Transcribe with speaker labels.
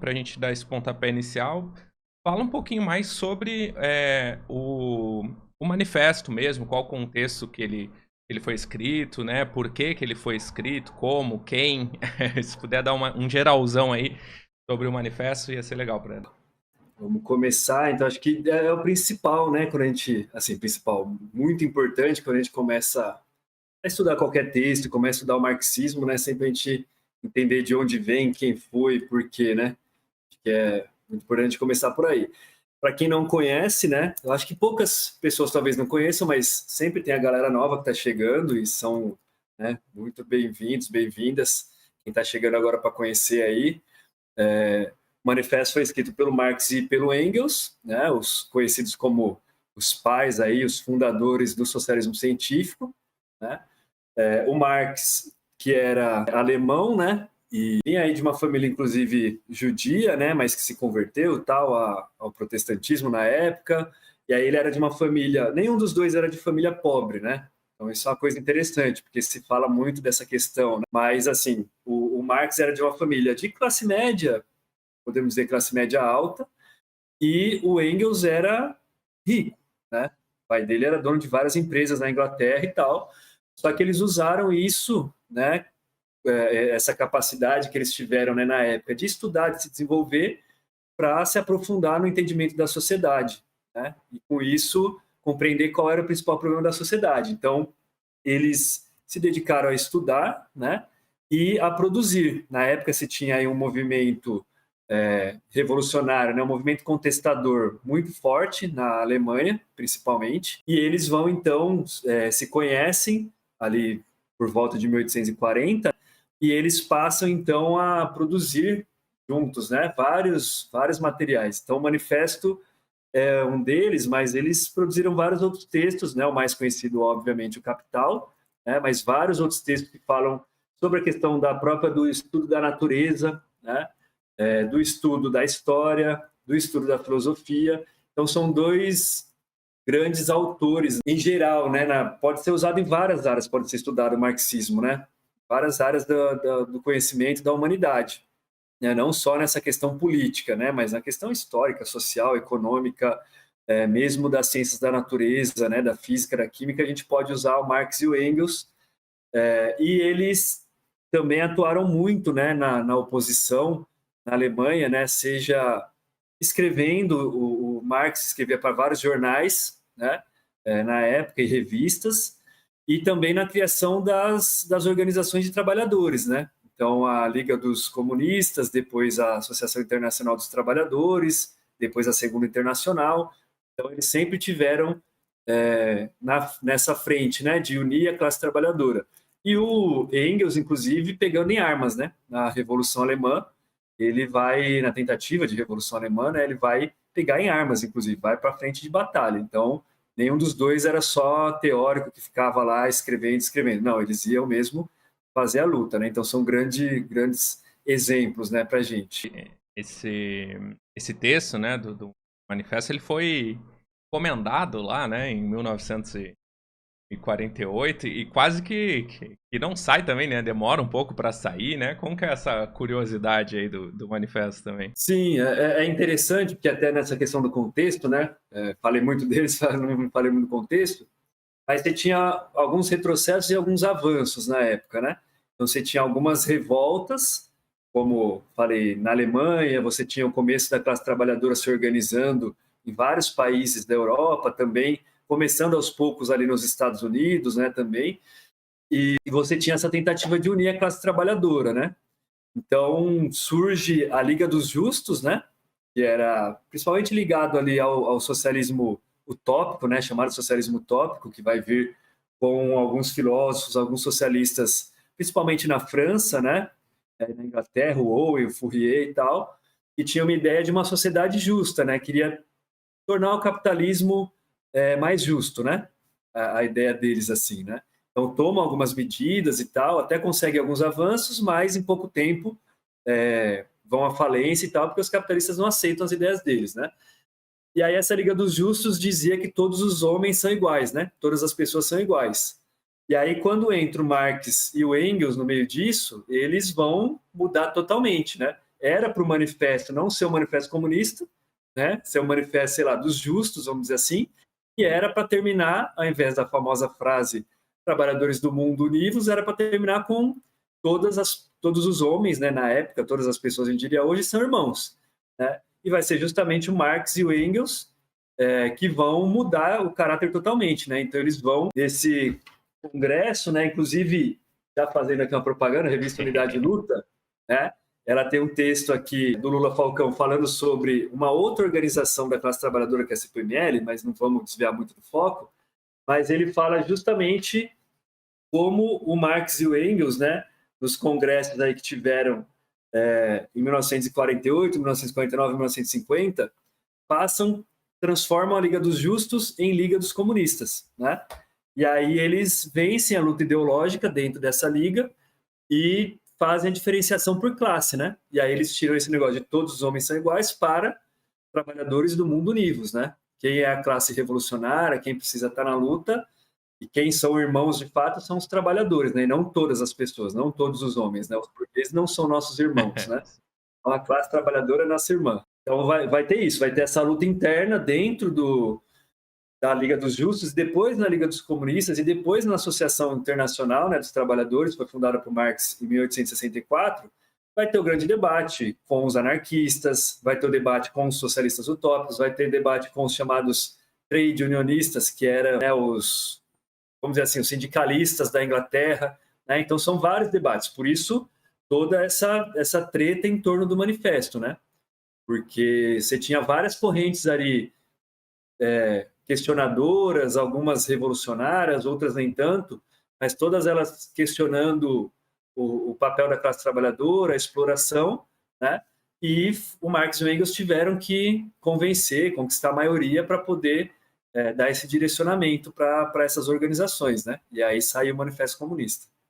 Speaker 1: para a gente dar esse pontapé inicial, fala um pouquinho mais sobre o manifesto mesmo, qual o contexto que ele foi escrito, né? Por que que ele foi escrito, como, quem. Se puder dar um geralzão aí sobre o manifesto, ia ser legal para ela.
Speaker 2: Vamos começar, então acho que é o principal, né? Quando a gente, assim, principal, muito importante quando a gente começa a estudar qualquer texto, começa a estudar o marxismo, né? Sempre a gente entender de onde vem, quem foi, por quê, né? Acho que é muito importante começar por aí. Para quem não conhece, né? Eu acho que poucas pessoas talvez não conheçam, mas sempre tem a galera nova que está chegando e são, né, muito bem-vindos, bem-vindas. Quem está chegando agora para conhecer aí. O manifesto foi escrito pelo Marx e pelo Engels, né, os conhecidos como os pais aí, os fundadores do socialismo científico, né? O Marx, que era alemão, né, e vinha aí de uma família inclusive judia, né, mas que se converteu tal ao protestantismo na época. E aí ele era de uma família, nenhum dos dois era de família pobre, né? Então isso é uma coisa interessante, porque se fala muito dessa questão, né? Mas assim, o Marx era de uma família de classe média, podemos dizer classe média alta, e o Engels era rico, né? O pai dele era dono de várias empresas na Inglaterra e tal, só que eles usaram isso, né? Essa capacidade que eles tiveram, né, na época de estudar, de se desenvolver, para se aprofundar no entendimento da sociedade, né? E com isso compreender qual era o principal problema da sociedade. Então eles se dedicaram a estudar, né? E a produzir. Na época se tinha aí um movimento revolucionário, né, um movimento contestador muito forte na Alemanha, principalmente, e eles vão então se conhecem ali por volta de 1840 e eles passam então a produzir juntos, né, vários materiais. Então o manifesto é um deles, mas eles produziram vários outros textos, né, o mais conhecido obviamente o Capital, né, mas vários outros textos que falam sobre a questão da própria do estudo da natureza, né, do estudo da história, do estudo da filosofia. Então, são dois grandes autores, em geral, né? Pode ser usado em várias áreas, pode ser estudado o marxismo, né? Várias áreas do conhecimento da humanidade, né? Não só nessa questão política, né? Mas na questão histórica, social, econômica, mesmo das ciências da natureza, né? Da física, da química, a gente pode usar o Marx e o Engels, e eles também atuaram muito, né? Na oposição na Alemanha, né, seja escrevendo, o Marx escrevia para vários jornais, né, na época, e revistas, e também na criação das organizações de trabalhadores, né? Então, a Liga dos Comunistas, depois a Associação Internacional dos Trabalhadores, depois a Segunda Internacional. Então, eles sempre tiveram nessa frente, né, de unir a classe trabalhadora. E o Engels, inclusive, pegando em armas, né, na Revolução Alemã, ele vai, na tentativa de Revolução Alemã, né, ele vai pegar em armas, inclusive, vai para a frente de batalha. Então, nenhum dos dois era só teórico que ficava lá escrevendo. Não, eles iam mesmo fazer a luta, né? Então, são grandes exemplos, né, para a gente.
Speaker 1: Esse texto, né, do manifesto, ele foi comendado lá, né, em 1948 e quase que não sai também, né? Demora um pouco para sair, né? Como que é essa curiosidade aí do manifesto também?
Speaker 2: Sim, é interessante, porque até nessa questão do contexto, né? Falei muito deles, não falei muito do contexto, mas você tinha alguns retrocessos e alguns avanços na época, né? Então você tinha algumas revoltas, como falei, na Alemanha, você tinha o começo da classe trabalhadora se organizando em vários países da Europa também, começando aos poucos ali nos Estados Unidos, né, também. E você tinha essa tentativa de unir a classe trabalhadora, né? Então surge a Liga dos Justos, né? Que era principalmente ligado ali ao socialismo utópico, né? Chamado socialismo utópico, que vai vir com alguns filósofos, alguns socialistas, principalmente na França, né? Na Inglaterra, o Owen, o Fourier e tal, que tinha uma ideia de uma sociedade justa, né? Queria tornar o capitalismo mais justo, né? A ideia deles assim, né? Então tomam algumas medidas e tal, até conseguem alguns avanços, mas em pouco tempo vão à falência e tal, porque os capitalistas não aceitam as ideias deles, né? E aí essa Liga dos Justos dizia que todos os homens são iguais, né? Todas as pessoas são iguais. E aí quando entra o Marx e o Engels no meio disso, eles vão mudar totalmente, né? era para o manifesto não ser um manifesto comunista, né, ser um manifesto, sei lá, dos justos, vamos dizer assim, e era para terminar, ao invés da famosa frase trabalhadores do mundo unidos, era para terminar com todos os homens, né, na época, todas as pessoas, a gente diria hoje, são irmãos, né? E vai ser justamente o Marx e o Engels que vão mudar o caráter totalmente, né? Então eles vão nesse congresso, né? Inclusive, já fazendo aqui uma propaganda, a revista Unidade e Luta, né? Ela tem um texto aqui do Lula Falcão falando sobre uma outra organização da classe trabalhadora, que é a CPML, mas não vamos desviar muito do foco, mas ele fala justamente como o Marx e o Engels, né, nos congressos aí que tiveram em 1948, 1949, 1950, transformam a Liga dos Justos em Liga dos Comunistas, né? E aí eles vencem a luta ideológica dentro dessa liga e fazem a diferenciação por classe, né? E aí eles tiram esse negócio de todos os homens são iguais para trabalhadores do mundo univos, né? Quem é a classe revolucionária, quem precisa estar na luta e quem são irmãos de fato são os trabalhadores, né? E não todas as pessoas, não todos os homens, né? Os burgueses não são nossos irmãos, né? Então a classe trabalhadora é nossa irmã. Então vai ter isso, vai ter essa luta interna dentro da Liga dos Justos, depois na Liga dos Comunistas e depois na Associação Internacional, né, dos Trabalhadores, foi fundada por Marx em 1864, vai ter o grande debate com os anarquistas, vai ter o debate com os socialistas utópicos, vai ter debate com os chamados trade unionistas, que eram, né, vamos dizer assim, os sindicalistas da Inglaterra, né? Então são vários debates, por isso toda essa treta em torno do manifesto, né? Porque você tinha várias correntes ali questionadoras, algumas revolucionárias, outras nem tanto, mas todas elas questionando o papel da classe trabalhadora, a exploração, né? E o Marx e o Engels tiveram que conquistar a maioria para poder dar esse direcionamento para essas organizações, né? E aí saiu o Manifesto Comunista.